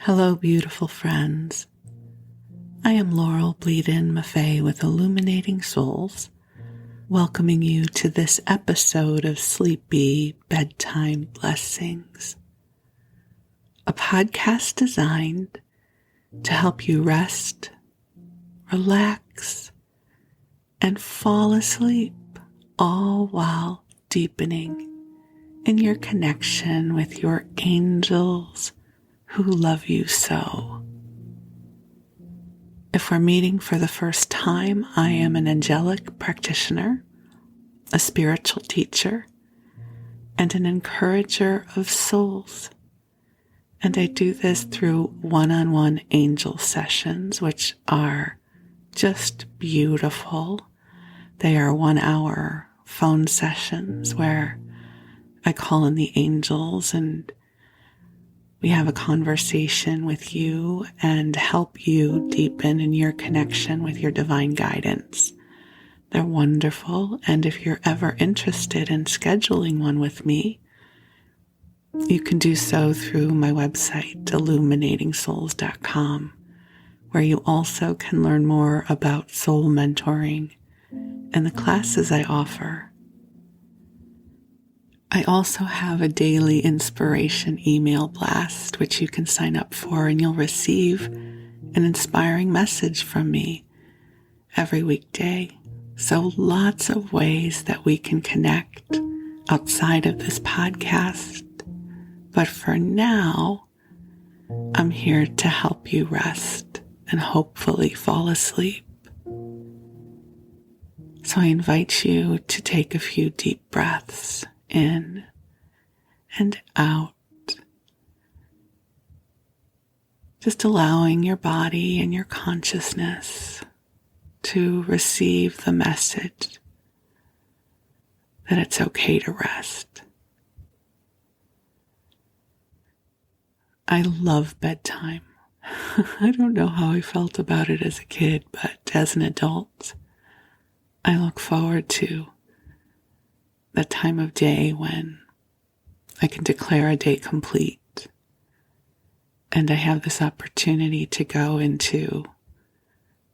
Hello, beautiful friends. I am Laurel Bleeden Maffei with Illuminating Souls, welcoming you to this episode of Sleepy Bedtime Blessings, a podcast designed to help you rest, relax, and fall asleep, all while deepening in your connection with your angels who love you so. If we're meeting for the first time, I am an angelic practitioner, a spiritual teacher, and an encourager of souls. And I do this through one-on-one angel sessions, which are just beautiful. They are 1-hour phone sessions where I call in the angels and we have a conversation with you and help you deepen in your connection with your divine guidance. They're wonderful, and if you're ever interested in scheduling one with me, you can do so through my website, illuminatingsouls.com, where you also can learn more about soul mentoring and the classes I offer. I also have a daily inspiration email blast, which you can sign up for, and you'll receive an inspiring message from me every weekday. So lots of ways that we can connect outside of this podcast. But for now, I'm here to help you rest and hopefully fall asleep. So I invite you to take a few deep breaths in and out, just allowing your body and your consciousness to receive the message that it's okay to rest. I love bedtime. I don't know how I felt about it as a kid, but as an adult, I look forward to the time of day when I can declare a day complete and I have this opportunity to go into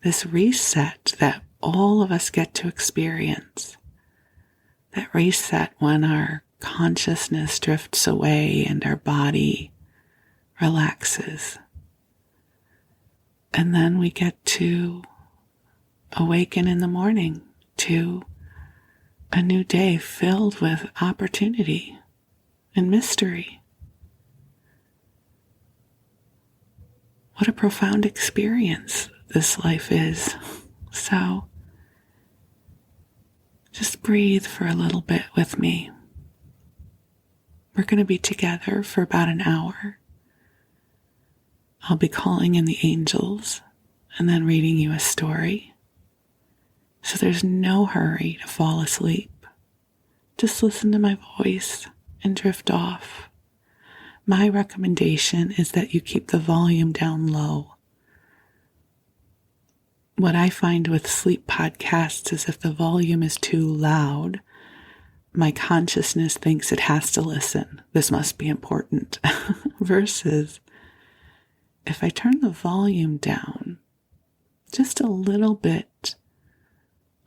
this reset that all of us get to experience. That reset when our consciousness drifts away and our body relaxes. And then we get to awaken in the morning to a new day filled with opportunity and mystery. What a profound experience this life is. So just breathe for a little bit with me. We're going to be together for about an hour. I'll be calling in the angels and then reading you a story. So there's no hurry to fall asleep. Just listen to my voice and drift off. My recommendation is that you keep the volume down low. What I find with sleep podcasts is if the volume is too loud, my consciousness thinks it has to listen. This must be important. Versus if I turn the volume down just a little bit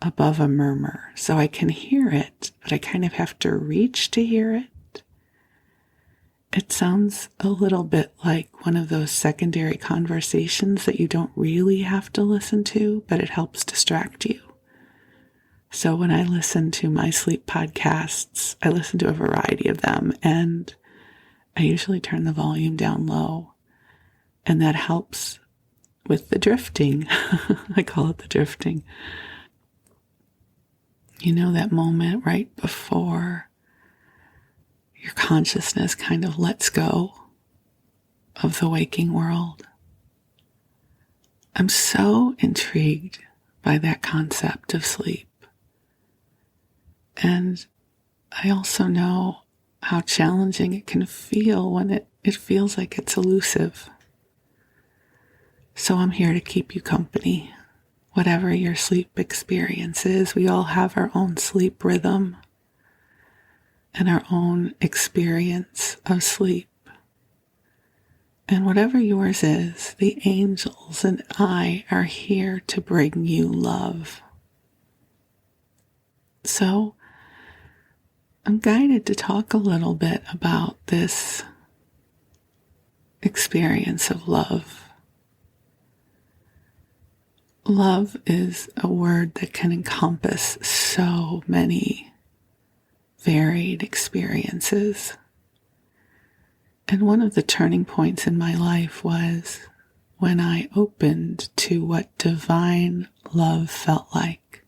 above a murmur, so I can hear it, but I kind of have to reach to hear it. It sounds a little bit like one of those secondary conversations that you don't really have to listen to, but it helps distract you. So when I listen to my sleep podcasts, I listen to a variety of them, and I usually turn the volume down low, and that helps with the drifting. I call it the drifting. You know, that moment right before your consciousness kind of lets go of the waking world. I'm so intrigued by that concept of sleep. And I also know how challenging it can feel when it feels like it's elusive. So I'm here to keep you company. Whatever your sleep experience is, we all have our own sleep rhythm and our own experience of sleep. And whatever yours is, the angels and I are here to bring you love. So I'm guided to talk a little bit about this experience of love. Love is a word that can encompass so many varied experiences. And one of the turning points in my life was when I opened to what divine love felt like.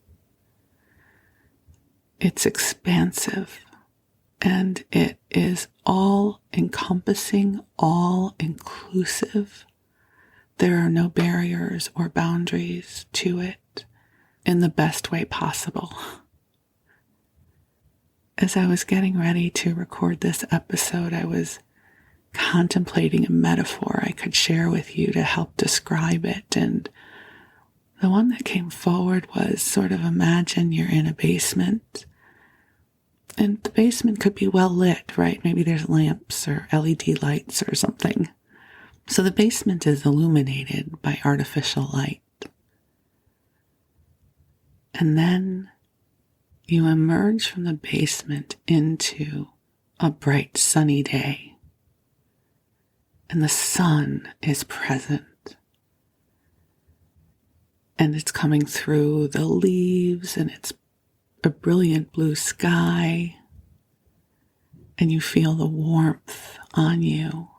It's expansive and it is all encompassing, all inclusive. There are no barriers or boundaries to it in the best way possible. As I was getting ready to record this episode, I was contemplating a metaphor I could share with you to help describe it. And the one that came forward was sort of imagine you're in a basement. And the basement could be well lit, right? Maybe there's lamps or LED lights or something. So the basement is illuminated by artificial light. And then you emerge from the basement into a bright sunny day. And the sun is present. And it's coming through the leaves and it's a brilliant blue sky. And you feel the warmth on you.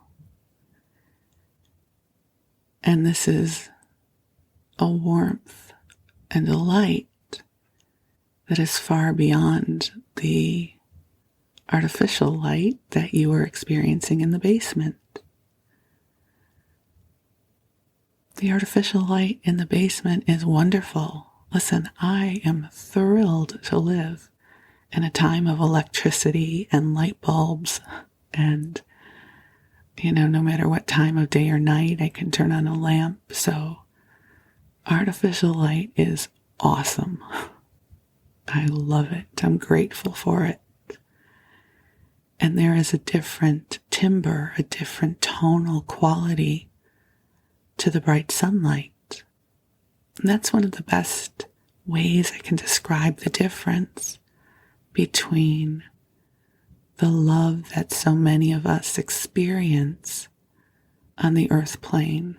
And this is a warmth and a light that is far beyond the artificial light that you were experiencing in the basement. The artificial light in the basement is wonderful. Listen, I am thrilled to live in a time of electricity and light bulbs and, no matter what time of day or night, I can turn on a lamp. So artificial light is awesome. I love it. I'm grateful for it. And there is a different timbre, a different tonal quality to the bright sunlight. And that's one of the best ways I can describe the difference between the love that so many of us experience on the earth plane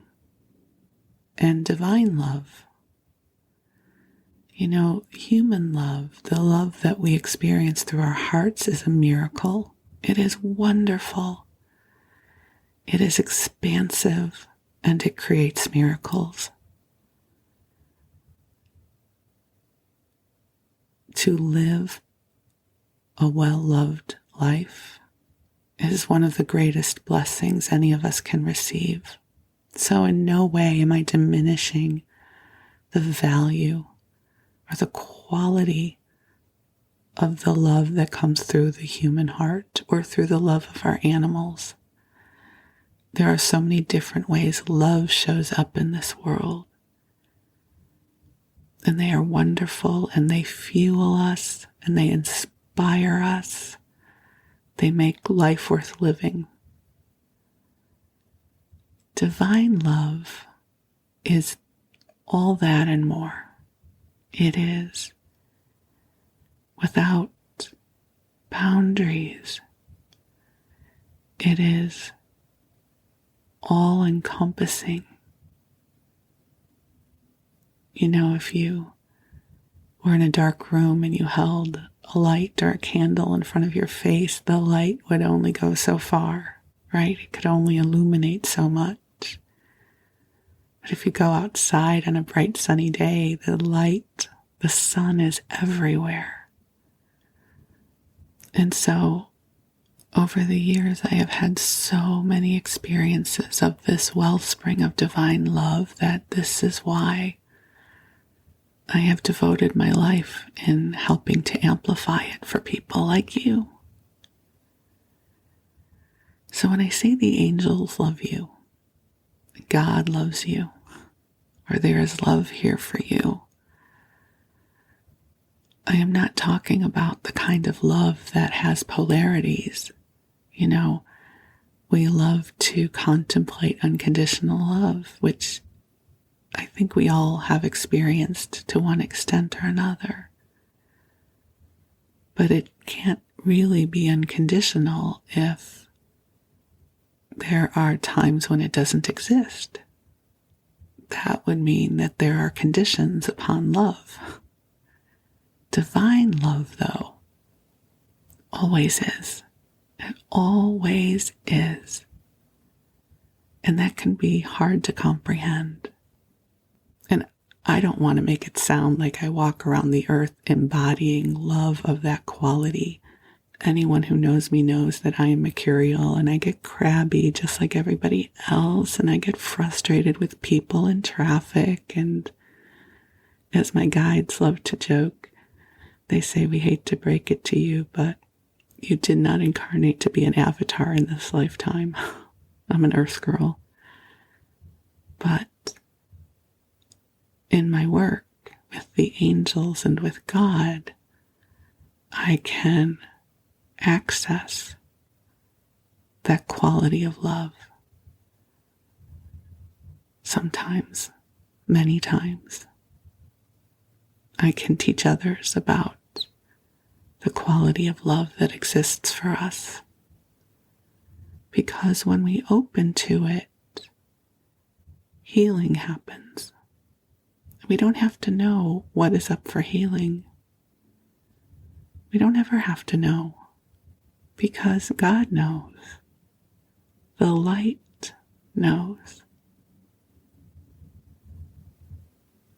and divine love. Human love, the love that we experience through our hearts is a miracle. It is wonderful. It is expansive. And it creates miracles. To live a well-loved life is one of the greatest blessings any of us can receive. So in no way am I diminishing the value or the quality of the love that comes through the human heart or through the love of our animals. There are so many different ways love shows up in this world. And they are wonderful and they fuel us and they inspire us. They make life worth living. Divine love is all that and more. It is without boundaries. It is all-encompassing. If you were in a dark room and you held a light or a candle in front of your face, the light would only go so far, right? It could only illuminate so much. But if you go outside on a bright sunny day, the light, the sun is everywhere. And so over the years, I have had so many experiences of this wellspring of divine love that this is why I have devoted my life in helping to amplify it for people like you. So when I say the angels love you, God loves you, or there is love here for you, I am not talking about the kind of love that has polarities. we love to contemplate unconditional love, which I think we all have experienced to one extent or another. But it can't really be unconditional if there are times when it doesn't exist. That would mean that there are conditions upon love. Divine love, though, always is. It always is. And that can be hard to comprehend. And I don't want to make it sound like I walk around the earth embodying love of that quality. Anyone who knows me knows that I am mercurial and I get crabby just like everybody else, and I get frustrated with people in traffic. And as my guides love to joke, they say, we hate to break it to you, but you did not incarnate to be an avatar in this lifetime. I'm an earth girl. But in my work with the angels and with God, I can access that quality of love. Sometimes, many times, I can teach others about the quality of love that exists for us. Because when we open to it, healing happens. We don't have to know what is up for healing. We don't ever have to know, because God knows. The light knows.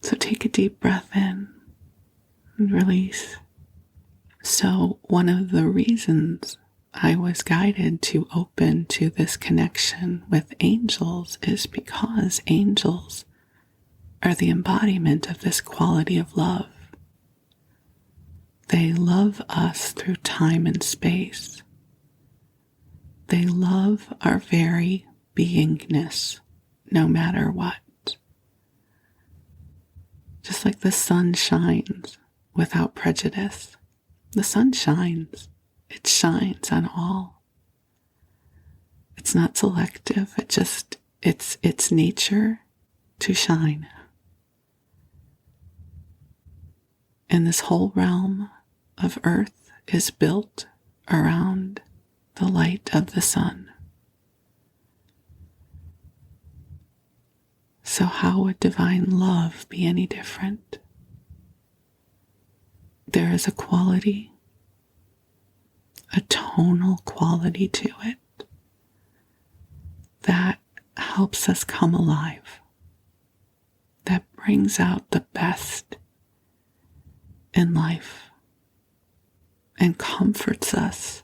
So take a deep breath in and release. So one of the reasons I was guided to open to this connection with angels is because angels are the embodiment of this quality of love. They love us through time and space. They love our very beingness, no matter what. Just like the sun shines without prejudice. The sun shines. It shines on all. It's not selective. It's its nature to shine. And this whole realm of earth is built around the light of the sun. So how would divine love be any different? There is a quality, a tonal quality to it that helps us come alive, that brings out the best in life and comforts us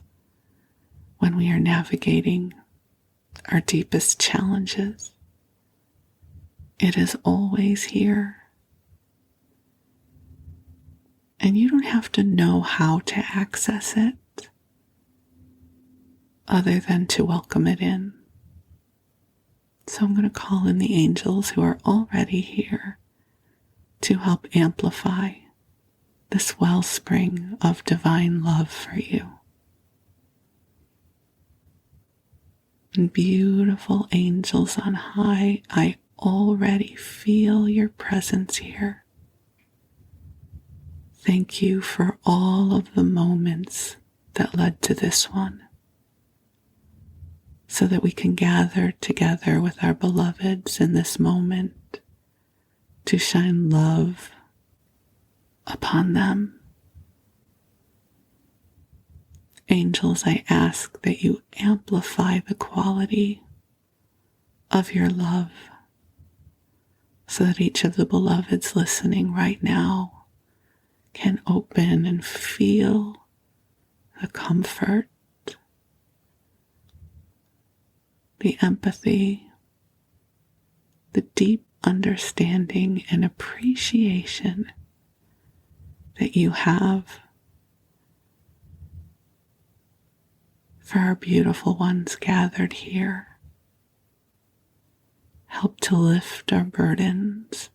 when we are navigating our deepest challenges. It is always here. And you don't have to know how to access it other than to welcome it in. So I'm going to call in the angels who are already here to help amplify this wellspring of divine love for you. And beautiful angels on high, I already feel your presence here. Thank you for all of the moments that led to this one, so that we can gather together with our beloveds in this moment to shine love upon them. Angels, I ask that you amplify the quality of your love so that each of the beloveds listening right now can open and feel the comfort, the empathy, the deep understanding and appreciation that you have for our beautiful ones gathered here. Help to lift our burdens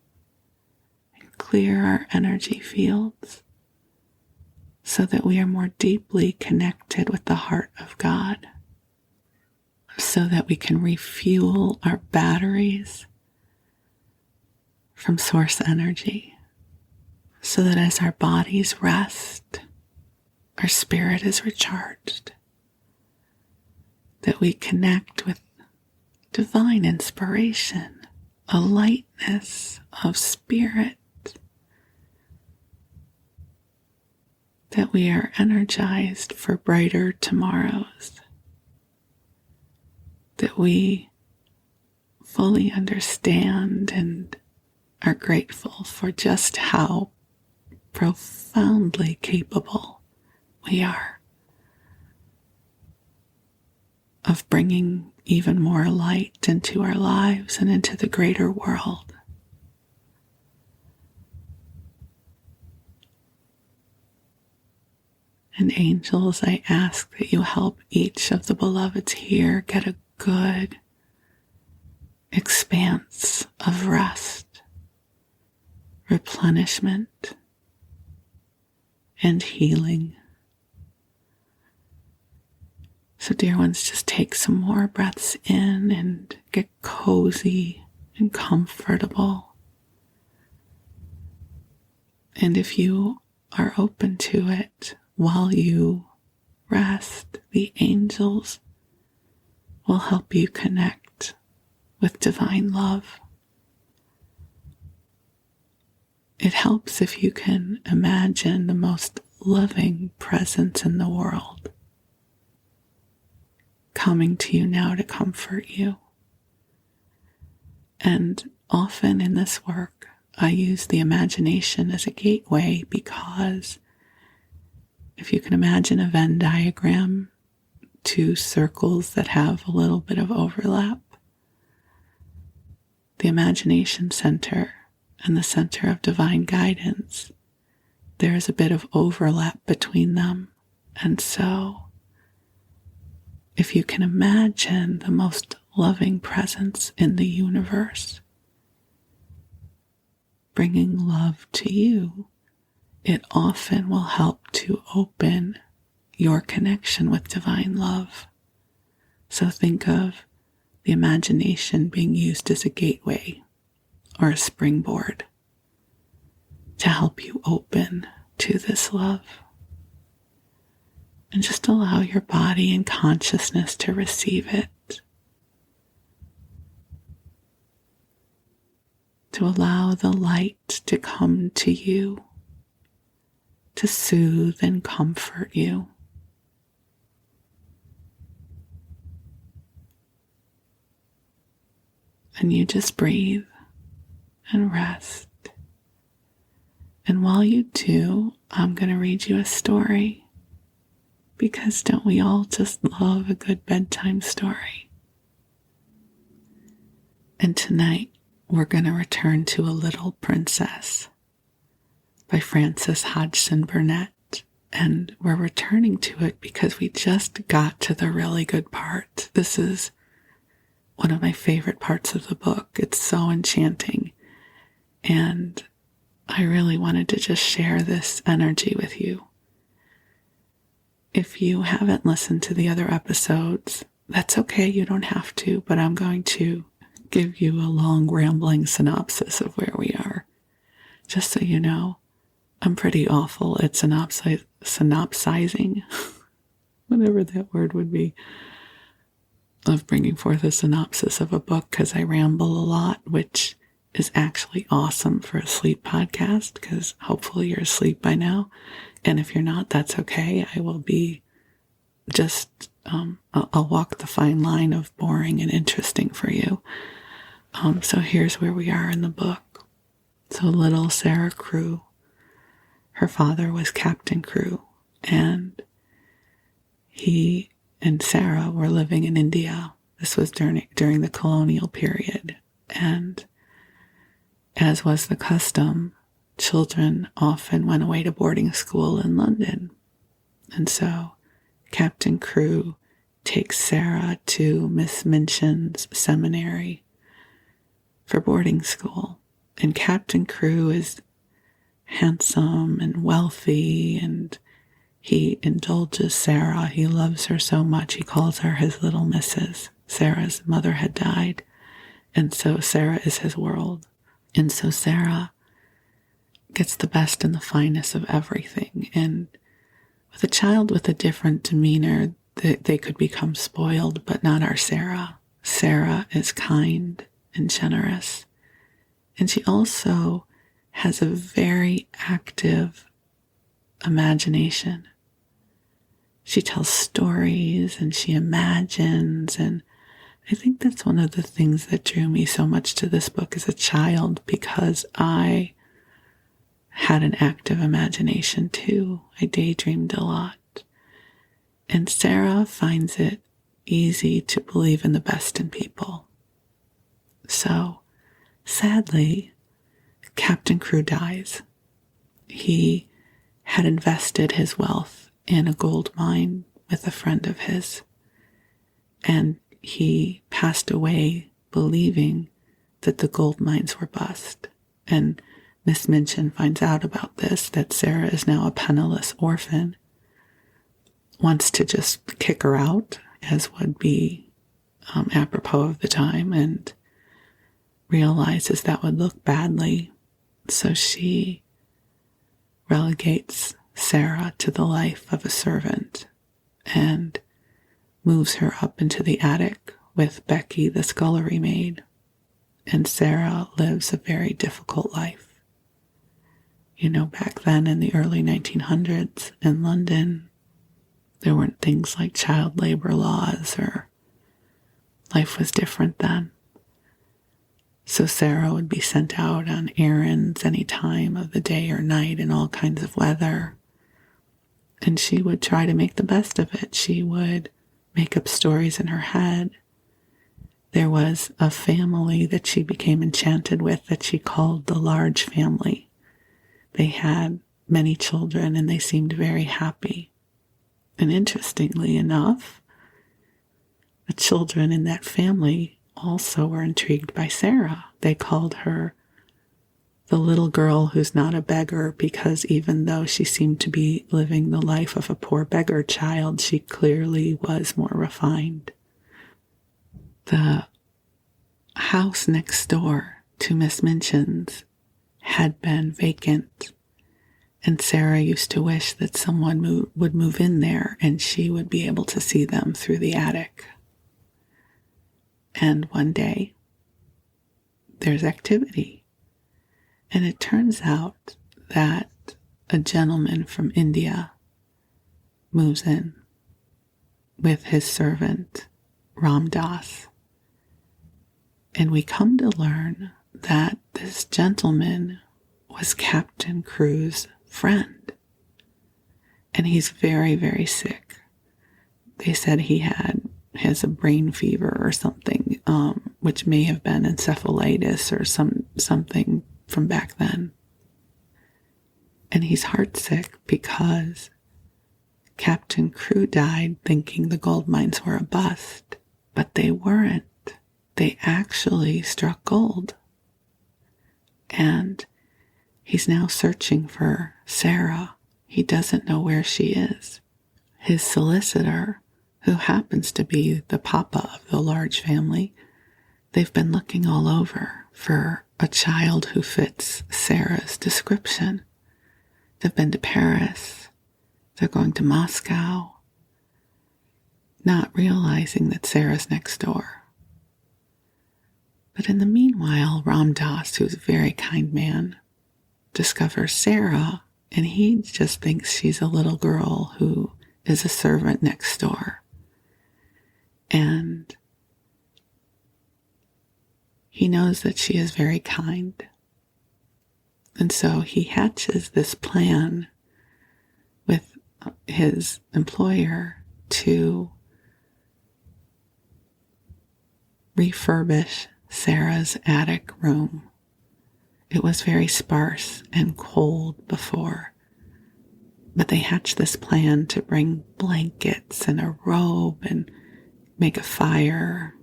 and clear our energy fields so that we are more deeply connected with the heart of God. so that we can refuel our batteries from source energy, so that as our bodies rest, our spirit is recharged, that we connect with divine inspiration, a lightness of spirit, that we are energized for brighter tomorrows, that we fully understand and are grateful for just how profoundly capable we are of bringing even more light into our lives and into the greater world. And angels, I ask that you help each of the beloveds here get a good expanse of rest, replenishment, and healing. So, dear ones, just take some more breaths in and get cozy and comfortable. And if you are open to it, while you rest, the angels will help you connect with divine love. It helps if you can imagine the most loving presence in the world coming to you now to comfort you. And often in this work, I use the imagination as a gateway, because if you can imagine a Venn diagram, two circles that have a little bit of overlap, the imagination center and the center of divine guidance, there is a bit of overlap between them. And so, if you can imagine the most loving presence in the universe bringing love to you, it often will help to open your connection with divine love. So think of the imagination being used as a gateway or a springboard to help you open to this love. And just allow your body and consciousness to receive it. To allow the light to come to you, to soothe and comfort you. And you just breathe and rest. And while you do, I'm going to read you a story. Because don't we all just love a good bedtime story? And tonight we're going to return to A Little Princess by Frances Hodgson Burnett. And we're returning to it because we just got to the really good part. This is one of my favorite parts of the book. It's so enchanting. And I really wanted to just share this energy with you. If you haven't listened to the other episodes, that's okay, you don't have to, but I'm going to give you a long rambling synopsis of where we are. Just so you know, I'm pretty awful at synopsizing, whatever that word would be, of bringing forth a synopsis of a book, because I ramble a lot, which is actually awesome for a sleep podcast, because hopefully you're asleep by now. And if you're not, that's okay. I will be just, I'll walk the fine line of boring and interesting for you. So here's where we are in the book. So little Sarah Crewe, her father was Captain Crewe, and he and Sarah were living in India. This was during the colonial period. And as was the custom, children often went away to boarding school in London. And so Captain Crewe takes Sarah to Miss Minchin's seminary for boarding school. And Captain Crewe is handsome and wealthy, and he indulges Sarah. He loves her so much, he calls her his little missus. Sarah's mother had died, and so Sarah is his world. And so Sarah gets the best and the finest of everything. And with a child with a different demeanor, they could become spoiled, but not our Sarah. Sarah is kind and generous. And she also has a very active imagination. She tells stories and she imagines, and I think that's one of the things that drew me so much to this book as a child, because I had an active imagination too. I daydreamed a lot. And Sarah finds it easy to believe in the best in people. So, sadly, Captain Crew dies. He had invested his wealth in a gold mine with a friend of his, and he passed away believing that the gold mines were bust. And Miss Minchin finds out about this, that Sarah is now a penniless orphan, wants to just kick her out, as would be apropos of the time, and realizes that would look badly. So she relegates Sarah to the life of a servant and moves her up into the attic with Becky, the scullery maid. And Sarah lives a very difficult life. You know, back then in the early 1900s in London, there weren't things like child labor laws, or life was different then. So Sarah would be sent out on errands any time of the day or night in all kinds of weather. And she would try to make the best of it. She would make up stories in her head. There was a family that she became enchanted with that she called the Large Family. They had many children and they seemed very happy. And interestingly enough, the children in that family also were intrigued by Sarah. They called her the little girl who's not a beggar, because even though she seemed to be living the life of a poor beggar child, she clearly was more refined. The house next door to Miss Minchin's had been vacant, and Sarah used to wish that someone would move in there and she would be able to see them through the attic. And one day, there's activity. And it turns out that a gentleman from India moves in with his servant, Ram Das. And we come to learn that this gentleman was Captain Crew's friend. And he's very, very sick. They said he has a brain fever or something, which may have been encephalitis or something from back then. And he's heartsick because Captain Crew died thinking the gold mines were a bust, but they weren't. They actually struck gold. And he's now searching for Sarah. He doesn't know where she is. His solicitor, who happens to be the papa of the Large Family, they've been looking all over for a child who fits Sarah's description. They've been to Paris. They're going to Moscow, not realizing that Sarah's next door. But in the meanwhile, Ram Das, who's a very kind man, discovers Sarah, and he just thinks she's a little girl who is a servant next door. And he knows that she is very kind. And so he hatches this plan with his employer to refurbish Sarah's attic room. It was very sparse and cold before, but they hatched this plan to bring blankets and a robe and make a fire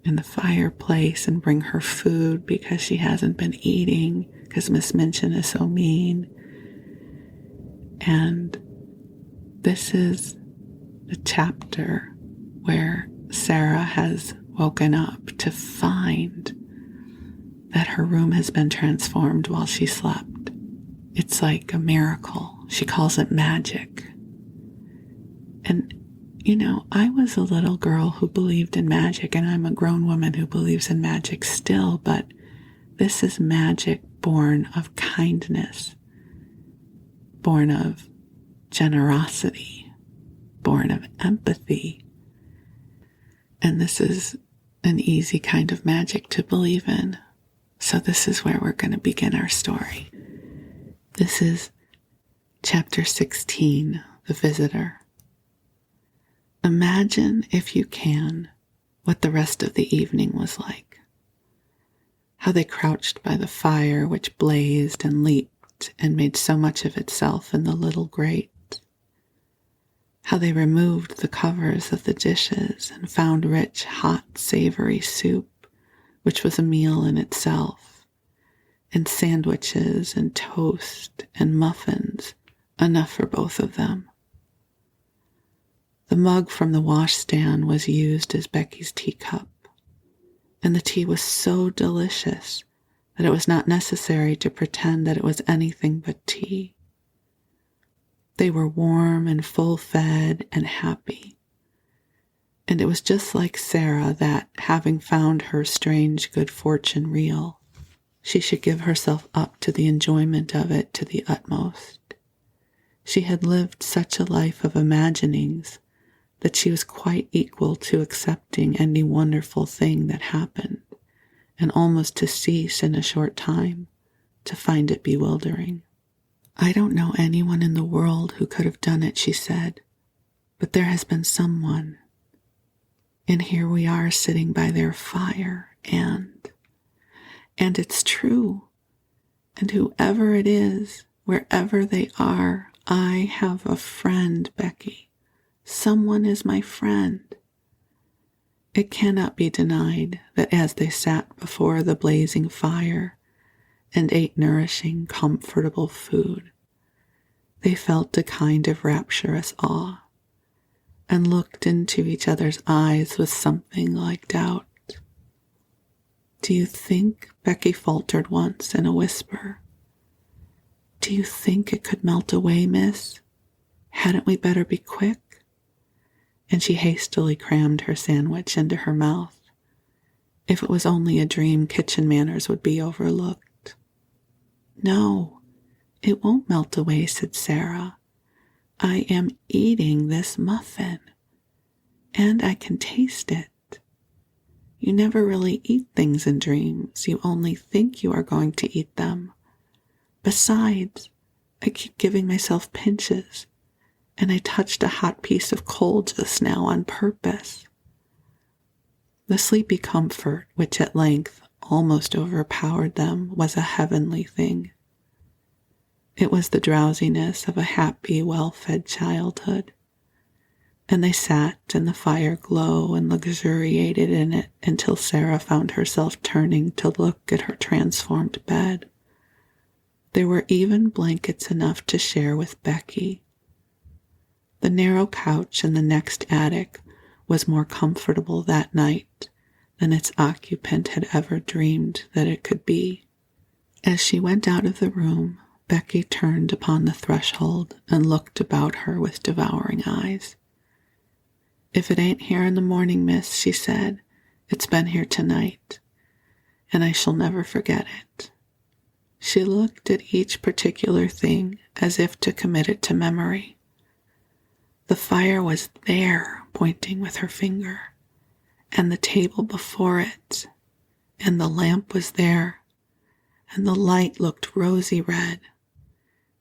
in the fireplace and bring her food because she hasn't been eating because Miss Minchin is so mean. And this is the chapter where Sarah has woken up to find that her room has been transformed while she slept. It's like a miracle. She calls it magic. And, I was a little girl who believed in magic, and I'm a grown woman who believes in magic still, but this is magic born of kindness, born of generosity, born of empathy. And this is an easy kind of magic to believe in. So this is where we're going to begin our story. This is chapter 16, The Visitor. Imagine, if you can, what the rest of the evening was like. How they crouched by the fire which blazed and leaped and made so much of itself in the little grate. How they removed the covers of the dishes and found rich, hot, savory soup, which was a meal in itself, and sandwiches and toast and muffins, enough for both of them. The mug from the washstand was used as Becky's teacup, and the tea was so delicious that it was not necessary to pretend that it was anything but tea. They were warm and full-fed and happy, and it was just like Sarah that, having found her strange good fortune real, she should give herself up to the enjoyment of it to the utmost. She had lived such a life of imaginings that she was quite equal to accepting any wonderful thing that happened, and almost to cease in a short time, to find it bewildering. I don't know anyone in the world who could have done it, she said, but there has been someone. And here we are sitting by their fire, and it's true. And whoever it is, wherever they are, I have a friend, Becky. Someone is my friend. It cannot be denied that as they sat before the blazing fire and ate nourishing, comfortable food, they felt a kind of rapturous awe and looked into each other's eyes with something like doubt. Do you think, Becky faltered once in a whisper, do you think it could melt away, miss? Hadn't we better be quick? And she hastily crammed her sandwich into her mouth. If it was only a dream, kitchen manners would be overlooked. No, it won't melt away, said Sarah. I am eating this muffin, and I can taste it. You never really eat things in dreams. You only think you are going to eat them. Besides, I keep giving myself pinches, and I touched a hot piece of coal just now on purpose. The sleepy comfort, which at length almost overpowered them, was a heavenly thing. It was the drowsiness of a happy, well-fed childhood, and they sat in the fire glow and luxuriated in it until Sarah found herself turning to look at her transformed bed. There were even blankets enough to share with Becky. The narrow couch in the next attic was more comfortable that night than its occupant had ever dreamed that it could be. As she went out of the room, Becky turned upon the threshold and looked about her with devouring eyes. If it ain't here in the morning, miss, she said, it's been here tonight, and I shall never forget it. She looked at each particular thing as if to commit it to memory. The fire was there, pointing with her finger, and the table before it, and the lamp was there, and the light looked rosy red,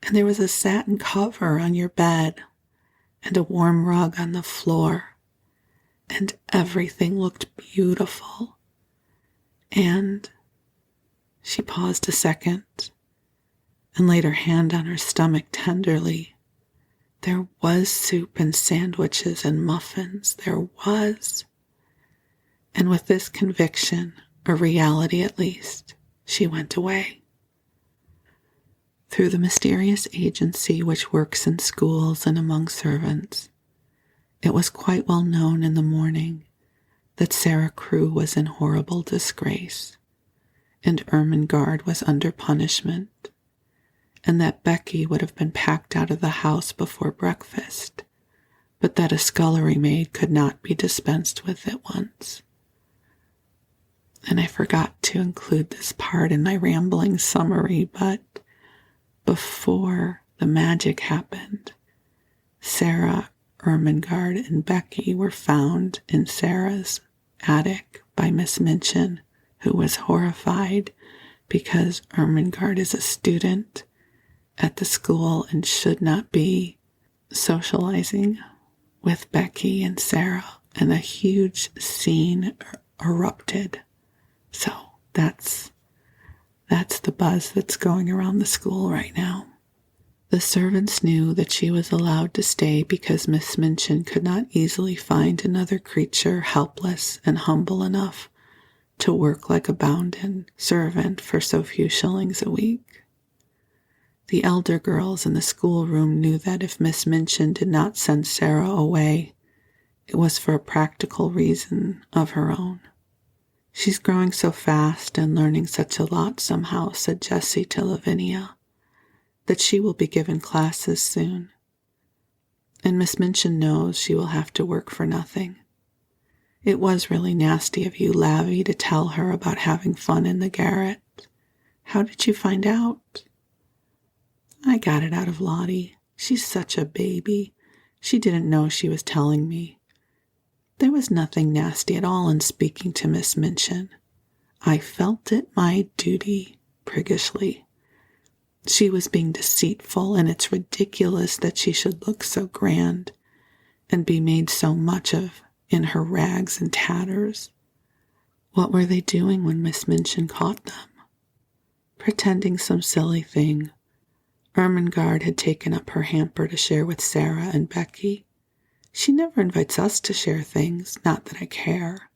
and there was a satin cover on your bed, and a warm rug on the floor, and everything looked beautiful. And she paused a second and laid her hand on her stomach tenderly. There was soup and sandwiches and muffins. There was. And with this conviction, a reality at least, she went away. Through the mysterious agency which works in schools and among servants, it was quite well known in the morning that Sarah Crew was in horrible disgrace, and Ermengarde was under punishment, and that Becky would have been packed out of the house before breakfast, but that a scullery maid could not be dispensed with at once. And I forgot to include this part in my rambling summary, but before the magic happened, Sarah, Ermengarde, and Becky were found in Sarah's attic by Miss Minchin, who was horrified because Ermengarde is a student at the school and should not be socializing with Becky and Sarah, and a huge scene erupted. So that's the buzz that's going around the school right now. The servants knew that she was allowed to stay because Miss Minchin could not easily find another creature helpless and humble enough to work like a bounden servant for so few shillings a week. The elder girls in the schoolroom knew that if Miss Minchin did not send Sarah away, it was for a practical reason of her own. "She's growing so fast and learning such a lot somehow," said Jessie to Lavinia, "that she will be given classes soon. And Miss Minchin knows she will have to work for nothing. It was really nasty of you, Lavvy, to tell her about having fun in the garret. How did you find out?" "I got it out of Lottie. She's such a baby. She didn't know she was telling me. There was nothing nasty at all in speaking to Miss Minchin. I felt it my duty," priggishly. "She was being deceitful, and it's ridiculous that she should look so grand and be made so much of in her rags and tatters." "What were they doing when Miss Minchin caught them?" "Pretending some silly thing. Ermengarde had taken up her hamper to share with Sarah and Becky. She never invites us to share things, not that I care.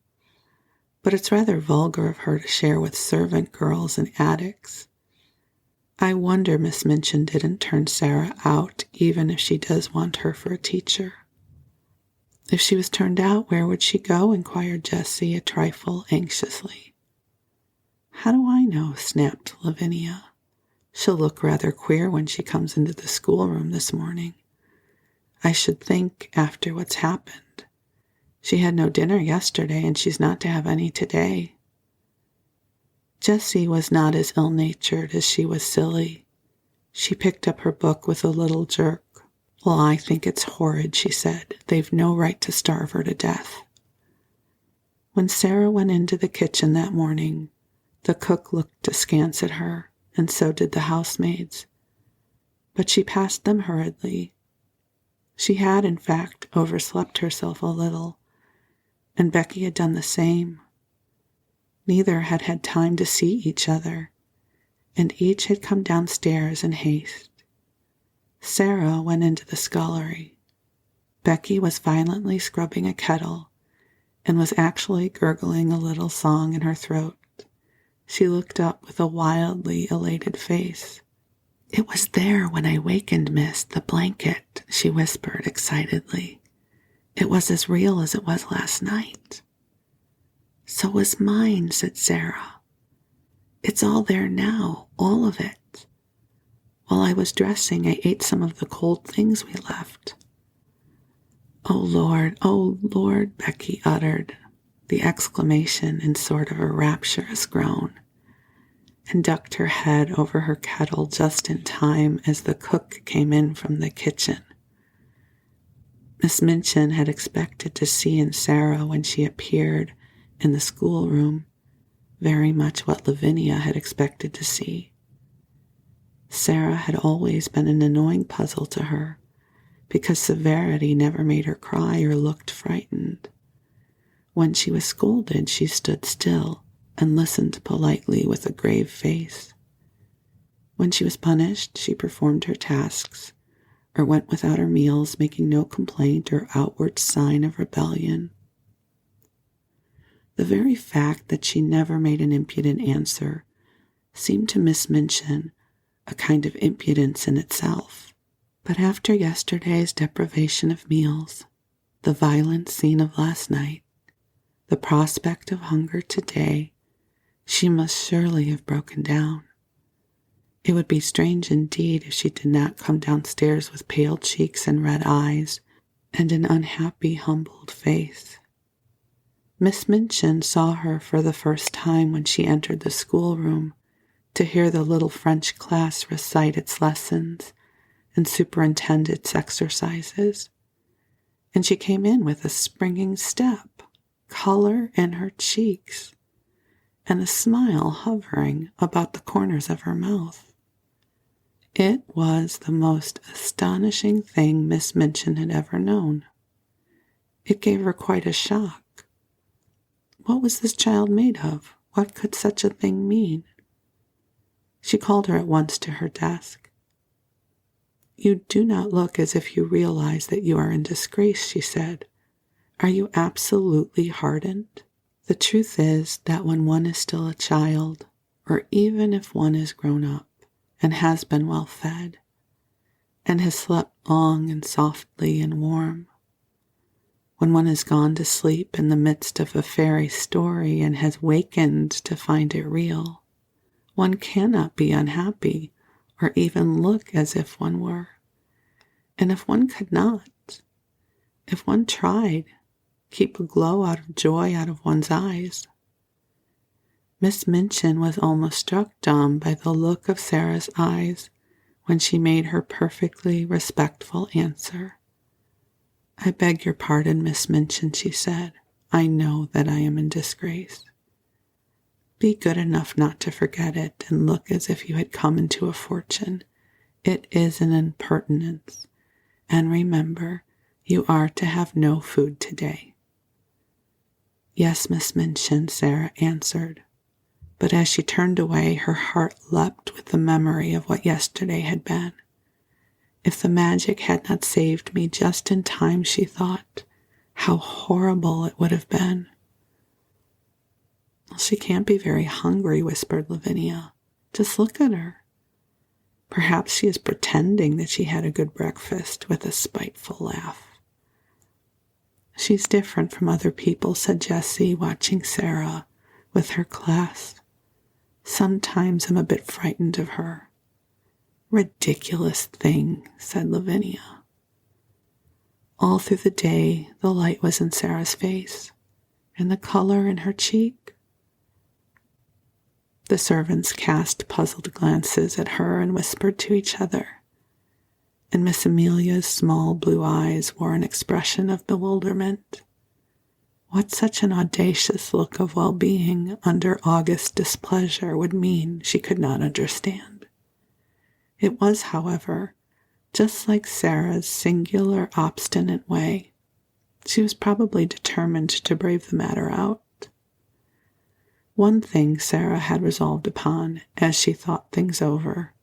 But it's rather vulgar of her to share with servant girls and attics. I wonder Miss Minchin didn't turn Sarah out, even if she does want her for a teacher." "If she was turned out, where would she go?" inquired Jessie, a trifle anxiously. "How do I know?" snapped Lavinia. "She'll look rather queer when she comes into the schoolroom this morning. I should think, after what's happened. She had no dinner yesterday, and she's not to have any today." Jessie was not as ill-natured as she was silly. She picked up her book with a little jerk. "Well, I think it's horrid," she said. "They've no right to starve her to death." When Sarah went into the kitchen that morning, the cook looked askance at her, and so did the housemaids. But she passed them hurriedly. She had, in fact, overslept herself a little, and Becky had done the same. Neither had had time to see each other, and each had come downstairs in haste. Sarah went into the scullery. Becky was violently scrubbing a kettle and was actually gurgling a little song in her throat. She looked up with a wildly elated face. "It was there when I wakened, miss, the blanket," she whispered excitedly. "It was as real as it was last night." "So was mine," said Sarah. "It's all there now, all of it. While I was dressing, I ate some of the cold things we left." Oh, Lord," Becky uttered the exclamation in sort of a rapturous groan, and ducked her head over her kettle just in time as the cook came in from the kitchen. Miss Minchin had expected to see in Sarah when she appeared in the schoolroom very much what Lavinia had expected to see. Sarah had always been an annoying puzzle to her, because severity never made her cry or looked frightened. When she was scolded, she stood still and listened politely with a grave face. When she was punished, she performed her tasks, or went without her meals, making no complaint or outward sign of rebellion. The very fact that she never made an impudent answer seemed to Miss Minchin a kind of impudence in itself. But after yesterday's deprivation of meals, the violent scene of last night, The prospect of hunger today, she must surely have broken down. It would be strange indeed if she did not come downstairs with pale cheeks and red eyes and an unhappy, humbled face. Miss Minchin saw her for the first time when she entered the schoolroom to hear the little French class recite its lessons and superintend its exercises. And she came in with a springing step, color in her cheeks, and a smile hovering about the corners of her mouth. It was the most astonishing thing Miss Minchin had ever known. It gave her quite a shock. What was this child made of? What could such a thing mean? She called her at once to her desk. "You do not look as if you realize that you are in disgrace," she said. "Are you absolutely hardened? The truth is that when one is still a child, or even if one is grown up and has been well fed, and has slept long and softly and warm, when one has gone to sleep in the midst of a fairy story and has wakened to find it real, one cannot be unhappy or even look as if one were. And if one could not, if one tried, keep a glow out of joy out of one's eyes." Miss Minchin was almost struck dumb by the look of Sarah's eyes when she made her perfectly respectful answer. "I beg your pardon, Miss Minchin," she said. "I know that I am in disgrace. Be good enough not to forget it and look as if you had come into a fortune. It is an impertinence. And remember, you are to have no food today." "Yes, Miss Minchin," Sarah answered. But as she turned away, her heart leapt with the memory of what yesterday had been. If the magic had not saved me just in time, she thought, how horrible it would have been. "Well, she can't be very hungry," whispered Lavinia. "Just look at her. Perhaps she is pretending that she had a good breakfast," with a spiteful laugh. "She's different from other people," said Jessie, watching Sarah with her class. "Sometimes I'm a bit frightened of her." "Ridiculous thing," said Lavinia. All through the day, the light was in Sarah's face, and the color in her cheek. The servants cast puzzled glances at her and whispered to each other, and Miss Amelia's small blue eyes wore an expression of bewilderment. What such an audacious look of well-being under august displeasure would mean, she could not understand. It was, however, just like Sarah's singular, obstinate way. She was probably determined to brave the matter out. One thing Sarah had resolved upon as she thought things over.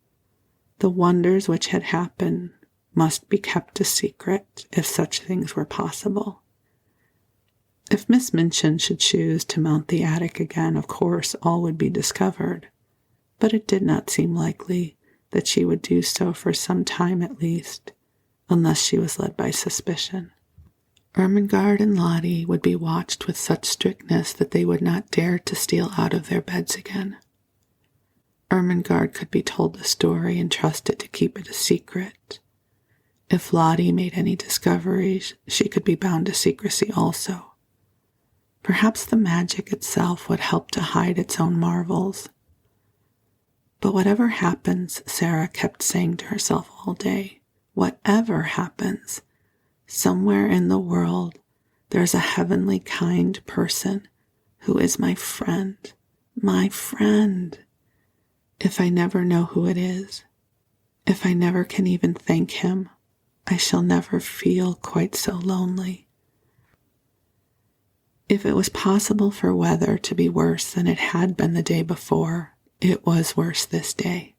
The wonders which had happened must be kept a secret if such things were possible. If Miss Minchin should choose to mount the attic again, of course all would be discovered, but it did not seem likely that she would do so for some time at least, unless she was led by suspicion. Ermengarde and Lottie would be watched with such strictness that they would not dare to steal out of their beds again. Ermengarde could be told the story and trusted to keep it a secret. If Lottie made any discoveries, she could be bound to secrecy also. Perhaps the magic itself would help to hide its own marvels. But whatever happens, Sarah kept saying to herself all day, whatever happens, somewhere in the world there's a heavenly kind person who is my friend, my friend. If I never know who it is, if I never can even thank him, I shall never feel quite so lonely. If it was possible for weather to be worse than it had been the day before, it was worse this day.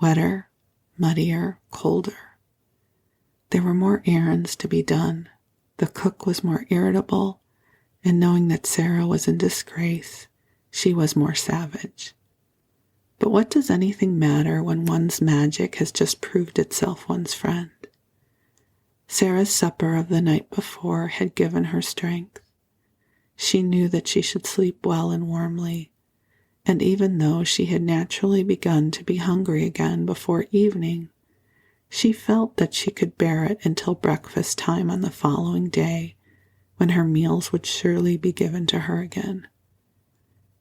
Wetter, muddier, colder. There were more errands to be done. The cook was more irritable, and knowing that Sarah was in disgrace, she was more savage. But what does anything matter when one's magic has just proved itself one's friend? Sarah's supper of the night before had given her strength. She knew that she should sleep well and warmly, and even though she had naturally begun to be hungry again before evening, she felt that she could bear it until breakfast time on the following day, when her meals would surely be given to her again.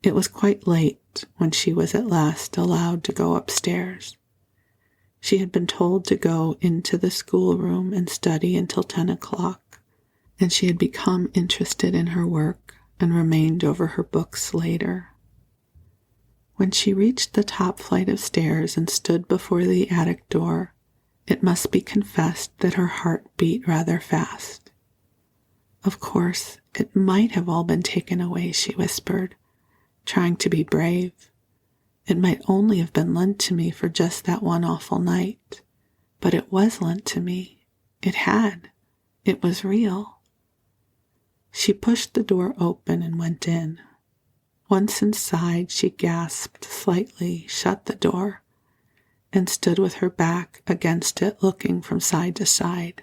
It was quite late when she was at last allowed to go upstairs. She had been told to go into the schoolroom and study until 10 o'clock, and she had become interested in her work and remained over her books later. When she reached the top flight of stairs and stood before the attic door, it must be confessed that her heart beat rather fast. Of course, it might have all been taken away, she whispered, trying to be brave. It might only have been lent to me for just that one awful night, but it was lent to me. It had. It was real. She pushed the door open and went in. Once inside, she gasped slightly, shut the door, and stood with her back against it, looking from side to side.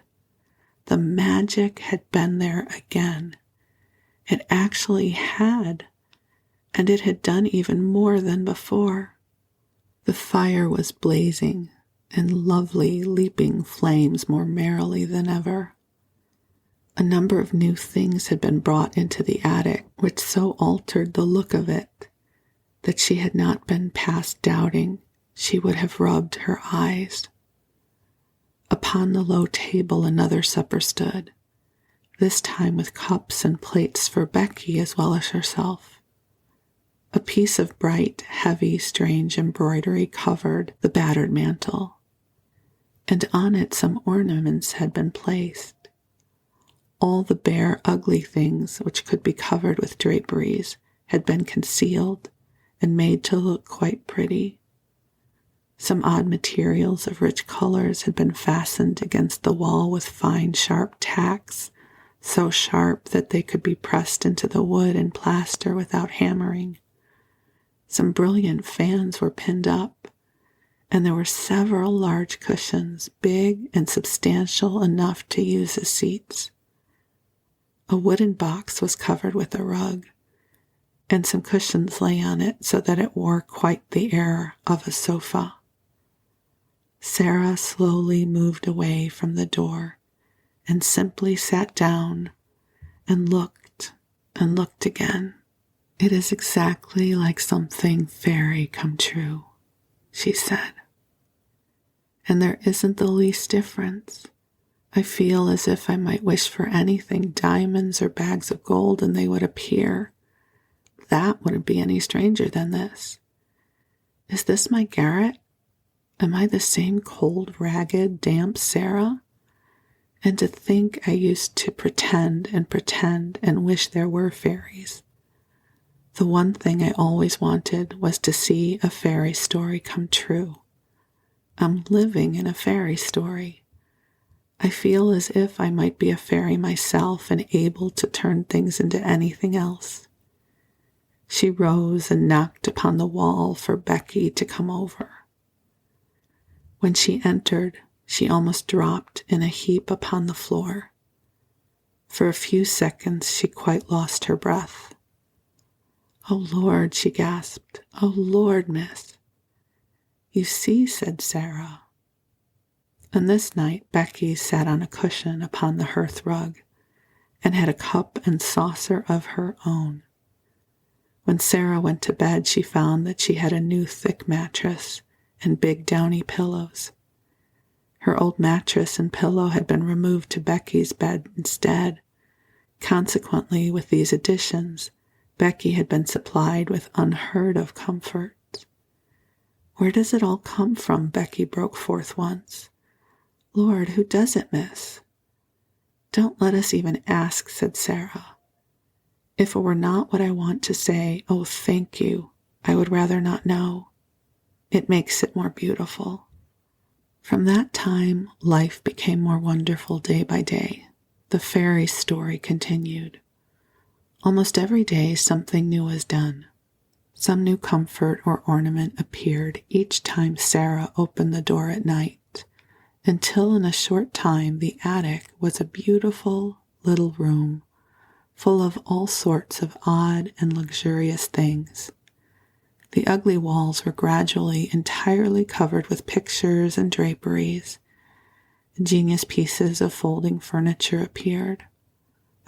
The magic had been there again. It actually had. And it had done even more than before. The fire was blazing, and lovely leaping flames more merrily than ever. A number of new things had been brought into the attic, which so altered the look of it that she had not been past doubting she would have rubbed her eyes. Upon the low table another supper stood, this time with cups and plates for Becky as well as herself. A piece of bright, heavy, strange embroidery covered the battered mantel, and on it some ornaments had been placed. All the bare, ugly things which could be covered with draperies had been concealed and made to look quite pretty. Some odd materials of rich colors had been fastened against the wall with fine, sharp tacks, so sharp that they could be pressed into the wood and plaster without hammering. Some brilliant fans were pinned up, and there were several large cushions, big and substantial enough to use as seats. A wooden box was covered with a rug, and some cushions lay on it so that it wore quite the air of a sofa. Sarah slowly moved away from the door and simply sat down and looked again. "It is exactly like something fairy come true," she said. "And there isn't the least difference. I feel as if I might wish for anything, diamonds or bags of gold, and they would appear. That wouldn't be any stranger than this. Is this my garret? Am I the same cold, ragged, damp Sarah? And to think I used to pretend and wish there were fairies. The one thing I always wanted was to see a fairy story come true. I'm living in a fairy story. I feel as if I might be a fairy myself and able to turn things into anything else." She rose and knocked upon the wall for Becky to come over. When she entered, she almost dropped in a heap upon the floor. For a few seconds, she quite lost her breath. "Oh, Lord," she gasped. "Oh, Lord, miss." "You see," said Sarah. And this night Becky sat on a cushion upon the hearth rug and had a cup and saucer of her own. When Sarah went to bed, she found that she had a new thick mattress and big downy pillows. Her old mattress and pillow had been removed to Becky's bed instead. Consequently, with these additions, Becky had been supplied with unheard of comfort. "Where does it all come from?" Becky broke forth once. "Lord, who does it, miss?" "Don't let us even ask," said Sarah. "If it were not what I want to say, oh, thank you, I would rather not know. It makes it more beautiful." From that time, life became more wonderful day by day. The fairy story continued. Almost every day something new was done. Some new comfort or ornament appeared each time Sarah opened the door at night, until in a short time the attic was a beautiful little room full of all sorts of odd and luxurious things. The ugly walls were gradually entirely covered with pictures and draperies. Ingenious pieces of folding furniture appeared.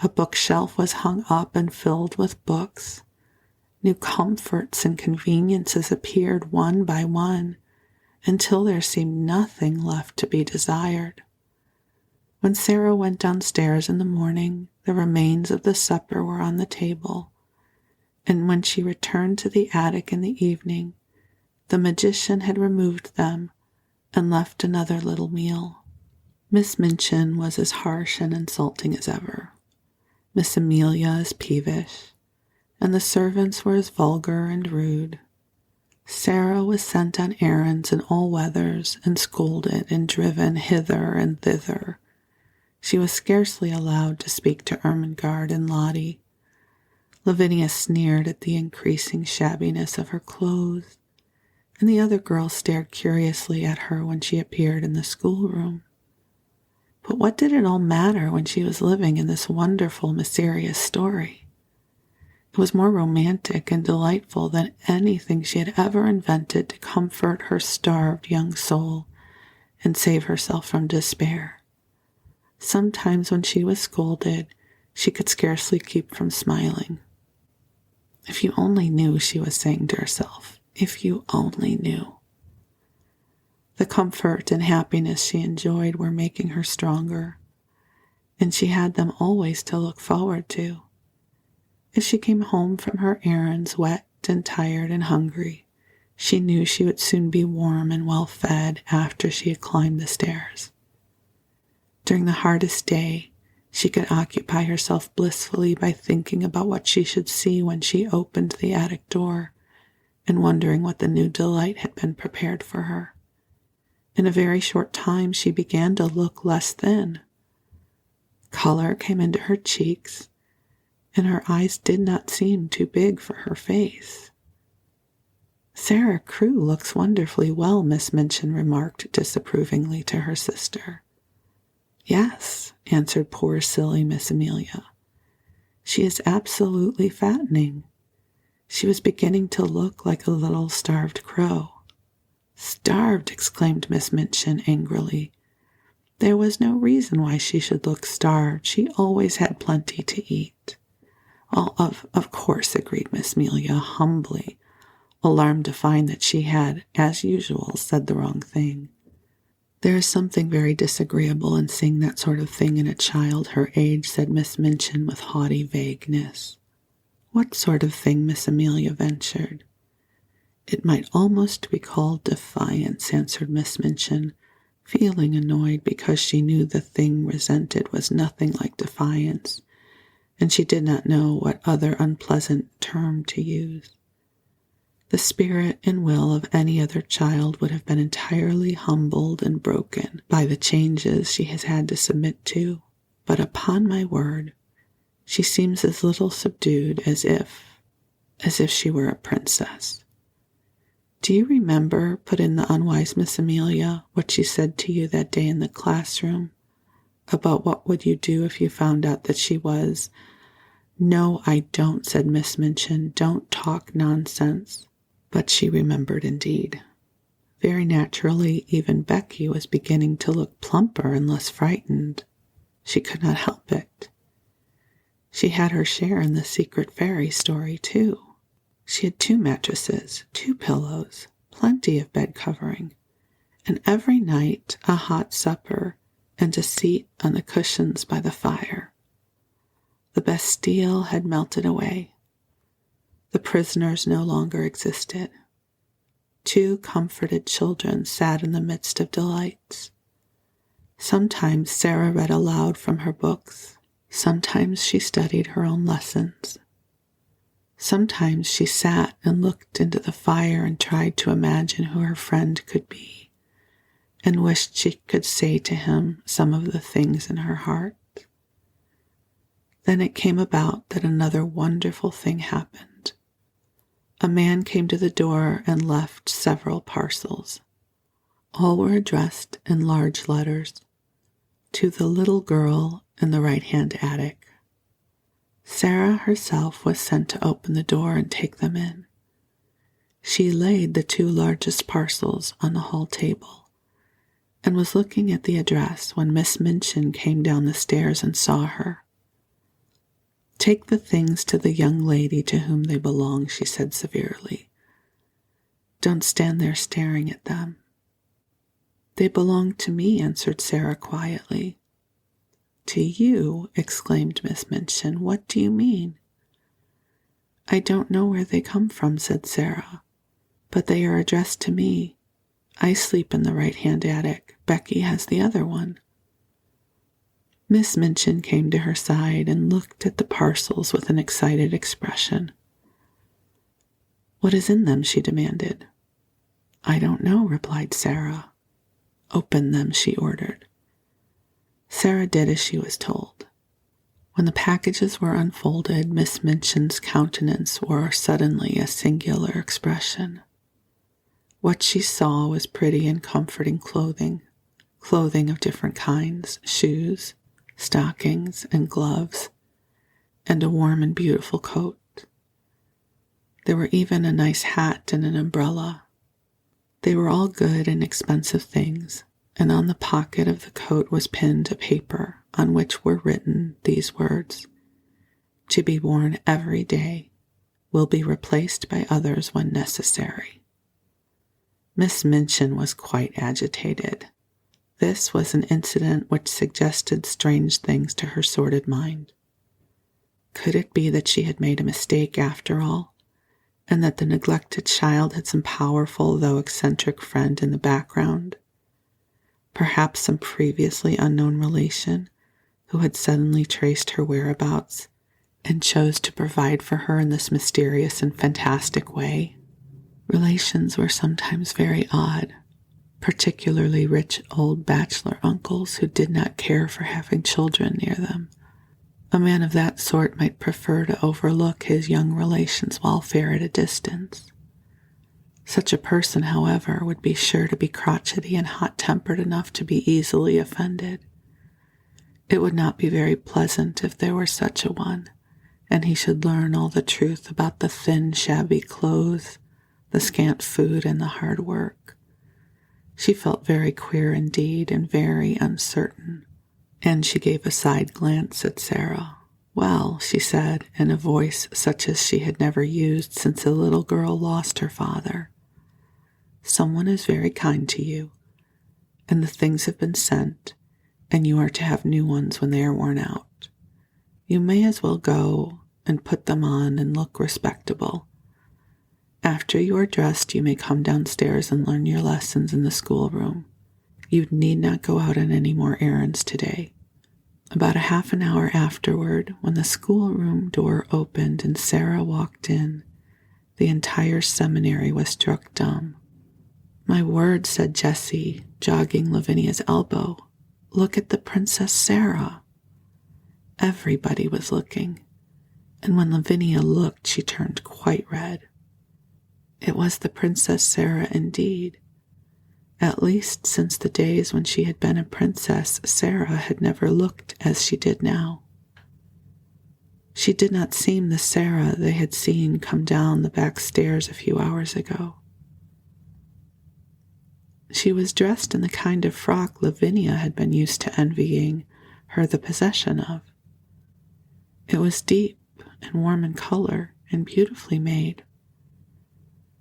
A bookshelf was hung up and filled with books. New comforts and conveniences appeared one by one, until there seemed nothing left to be desired. When Sarah went downstairs in the morning, the remains of the supper were on the table, and when she returned to the attic in the evening, the magician had removed them and left another little meal. Miss Minchin was as harsh and insulting as ever, Miss Amelia as peevish, and the servants were as vulgar and rude. Sarah was sent on errands in all weathers and scolded and driven hither and thither. She was scarcely allowed to speak to Ermengarde and Lottie. Lavinia sneered at the increasing shabbiness of her clothes, and the other girls stared curiously at her when she appeared in the schoolroom. But what did it all matter when she was living in this wonderful, mysterious story? It was more romantic and delightful than anything she had ever invented to comfort her starved young soul and save herself from despair. Sometimes when she was scolded, she could scarcely keep from smiling. If you only knew, she was saying to herself, if you only knew. The comfort and happiness she enjoyed were making her stronger, and she had them always to look forward to. If she came home from her errands wet and tired and hungry, she knew she would soon be warm and well fed after she had climbed the stairs. During the hardest day, she could occupy herself blissfully by thinking about what she should see when she opened the attic door and wondering what the new delight had been prepared for her. In a very short time, she began to look less thin. Color came into her cheeks, and her eyes did not seem too big for her face. "Sarah Crewe looks wonderfully well," Miss Minchin remarked disapprovingly to her sister. "Yes," answered poor silly Miss Amelia. "She is absolutely fattening. She was beginning to look like a little starved crow." "Starved!" exclaimed Miss Minchin angrily. "There was no reason why she should look starved. She always had plenty to eat." "Oh, of course," agreed Miss Amelia humbly, alarmed to find that she had, as usual, said the wrong thing. "There is something very disagreeable in seeing that sort of thing in a child her age," said Miss Minchin with haughty vagueness. "What sort of thing?" Miss Amelia ventured. "It might almost be called defiance," answered Miss Minchin, feeling annoyed because she knew the thing resented was nothing like defiance, and she did not know what other unpleasant term to use. The spirit and will of any other child would have been entirely humbled and broken by the changes she has had to submit to, but upon my word, she seems as little subdued as if she were a princess. "Do you remember," put in the unwise Miss Amelia, "what she said to you that day in the classroom about what would you do if you found out that she was—" "No, I don't," said Miss Minchin. "Don't talk nonsense." But she remembered indeed. Very naturally, even Becky was beginning to look plumper and less frightened. She could not help it. She had her share in the secret fairy story, too. She had 2 mattresses, 2 pillows, plenty of bed covering, and every night a hot supper and a seat on the cushions by the fire. The Bastille had melted away. The prisoners no longer existed. 2 comforted children sat in the midst of delights. Sometimes Sarah read aloud from her books. Sometimes she studied her own lessons. Sometimes she sat and looked into the fire and tried to imagine who her friend could be, and wished she could say to him some of the things in her heart. Then it came about that another wonderful thing happened. A man came to the door and left several parcels. All were addressed in large letters, "To the little girl in the right-hand attic." Sarah herself was sent to open the door and take them in. She laid the 2 largest parcels on the hall table and was looking at the address when Miss Minchin came down the stairs and saw her. "Take the things to the young lady to whom they belong," she said severely. "Don't stand there staring at them." "They belong to me," answered Sarah quietly. "To you?" exclaimed Miss Minchin. "What do you mean?" "I don't know where they come from," said Sarah, "but they are addressed to me. I sleep in the right-hand attic. Becky has the other one." Miss Minchin came to her side and looked at the parcels with an excited expression. "What is in them?" she demanded. "I don't know," replied Sarah. "Open them," she ordered. Sarah did as she was told. When the packages were unfolded, Miss Minchin's countenance wore suddenly a singular expression. What she saw was pretty and comforting clothing of different kinds, shoes, stockings, and gloves, and a warm and beautiful coat. There were even a nice hat and an umbrella. They were all good and expensive things, and on the pocket of the coat was pinned a paper on which were written these words: "To be worn every day, will be replaced by others when necessary." Miss Minchin was quite agitated. This was an incident which suggested strange things to her sordid mind. Could it be that she had made a mistake after all, and that the neglected child had some powerful though eccentric friend in the background? Perhaps some previously unknown relation who had suddenly traced her whereabouts and chose to provide for her in this mysterious and fantastic way. Relations were sometimes very odd, particularly rich old bachelor uncles who did not care for having children near them. A man of that sort might prefer to overlook his young relations' welfare at a distance. Such a person, however, would be sure to be crotchety and hot-tempered enough to be easily offended. It would not be very pleasant if there were such a one, and he should learn all the truth about the thin, shabby clothes, the scant food, and the hard work. She felt very queer indeed, and very uncertain, and she gave a side glance at Sarah. "Well," she said, in a voice such as she had never used since a little girl lost her father, "someone is very kind to you, and the things have been sent, and you are to have new ones when they are worn out. You may as well go and put them on and look respectable. After you are dressed, you may come downstairs and learn your lessons in the schoolroom. You need not go out on any more errands today." About a half an hour afterward, when the schoolroom door opened and Sarah walked in, the entire seminary was struck dumb. "My word," said Jessie, jogging Lavinia's elbow. "Look at the Princess Sarah." Everybody was looking, and when Lavinia looked, she turned quite red. It was the Princess Sarah indeed. At least since the days when she had been a princess, Sarah had never looked as she did now. She did not seem the Sarah they had seen come down the back stairs a few hours ago. She was dressed in the kind of frock Lavinia had been used to envying her the possession of. It was deep and warm in color and beautifully made.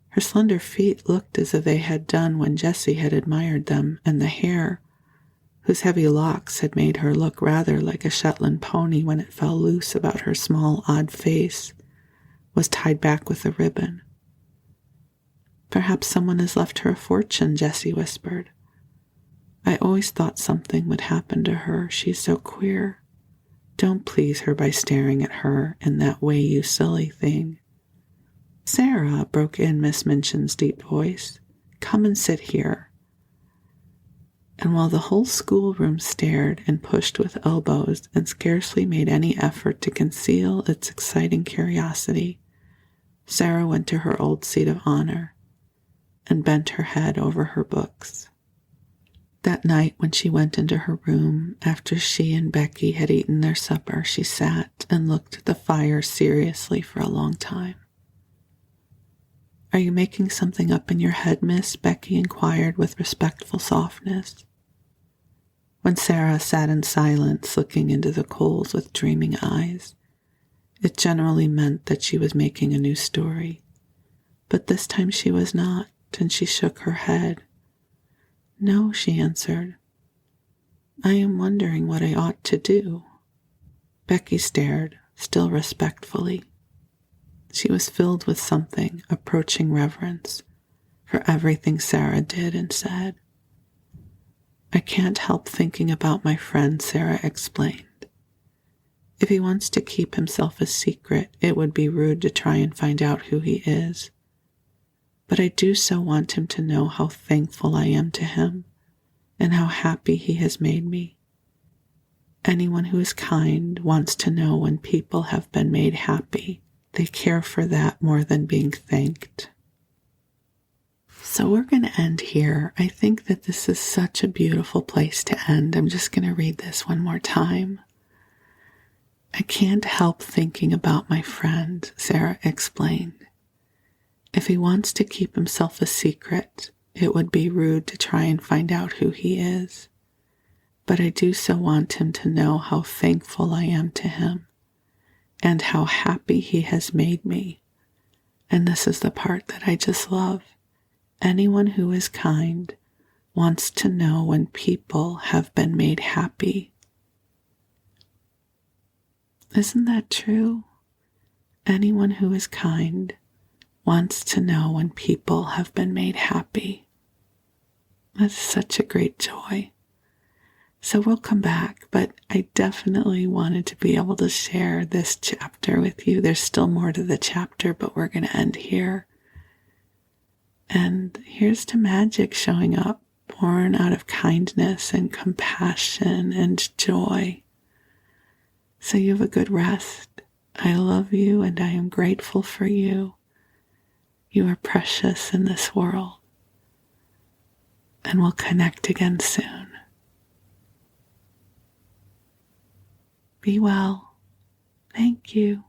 Her slender feet looked as if they had done when Jessie had admired them, and the hair, whose heavy locks had made her look rather like a Shetland pony when it fell loose about her small, odd face, was tied back with a ribbon. "Perhaps someone has left her a fortune," Jessie whispered. "I always thought something would happen to her. She's so queer. Don't please her by staring at her in that way, you silly thing." "Sarah," broke in Miss Minchin's deep voice, "come and sit here." And while the whole schoolroom stared and pushed with elbows and scarcely made any effort to conceal its exciting curiosity, Sarah went to her old seat of honor and bent her head over her books. That night when she went into her room after she and Becky had eaten their supper, she sat and looked at the fire seriously for a long time. "Are you making something up in your head, miss?" Becky inquired with respectful softness. When Sarah sat in silence looking into the coals with dreaming eyes, it generally meant that she was making a new story. But this time she was not, and she shook her head. "No," she answered. "I am wondering what I ought to do." Becky stared, still respectfully. She was filled with something approaching reverence for everything Sarah did and said. "I can't help thinking about my friend," Sarah explained. "If he wants to keep himself a secret, it would be rude to try and find out who he is. But I do so want him to know how thankful I am to him and how happy he has made me. Anyone who is kind wants to know when people have been made happy. They care for that more than being thanked." So we're going to end here. I think that this is such a beautiful place to end. I'm just going to read this one more time. "I can't help thinking about my friend," Sarah explained. "If he wants to keep himself a secret, it would be rude to try and find out who he is. But I do so want him to know how thankful I am to him and how happy he has made me." And this is the part that I just love. Anyone who is kind wants to know when people have been made happy. Isn't that true? Anyone who is kind wants to know when people have been made happy. That's such a great joy. So we'll come back, but I definitely wanted to be able to share this chapter with you. There's still more to the chapter, but we're going to end here. And here's to magic showing up, born out of kindness and compassion and joy. So you have a good rest. I love you and I am grateful for you. You are precious in this world. And we'll connect again soon. Be well. Thank you.